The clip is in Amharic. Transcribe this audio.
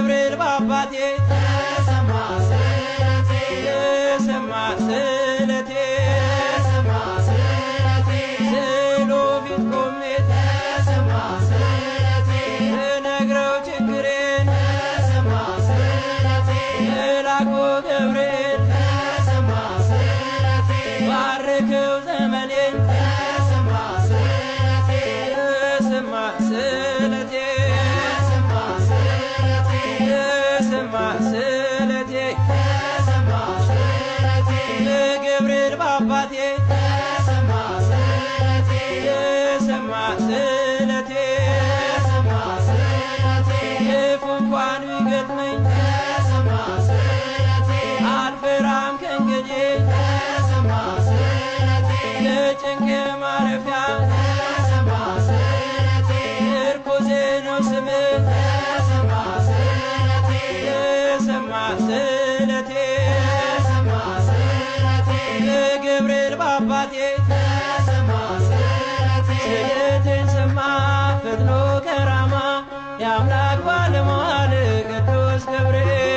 ለገብርኤል ባባቴ ተሰማ ስለቴ ተሰማ ስለቴ ተሰማ ስለቴ ስሎ ፊት ቆሜ ተሰማ ስለቴ ነግረው ችግሬን ተሰማ ስለቴ መልአኩ ገብርኤል ተሰማ ስለቴ ባርከው ዘመኔን ተሰማ ስለቴ ተሰማ ስለቴ ተሰማ ስለቴ ተሰማ ስለቴ ተሰማ ስለቴ ለገብርኤል ባባቴ ተሰማ ስለቴ ተሰማ ስለቴ ተሰማ ስለቴ ክፉ እንኳን ቢገጥመኝ ተሰማ ስለቴ አልፈራም ከእንግዲህ ተሰማ ስለቴ ለጭንቅ ማረፊያ ተሰማ ስለቴ ምርኩዜ ነው ስምህ ተሰማ ስለቴ ተሰማ ስለቴ ተሰማ ስለቴ ለገብርኤል ባባቴ ተሰማ ስለቴ ስለቴን ሰማ ፈጥኖ ከራማ የአምላክ ባለሟል ቅዱስ ገብርኤል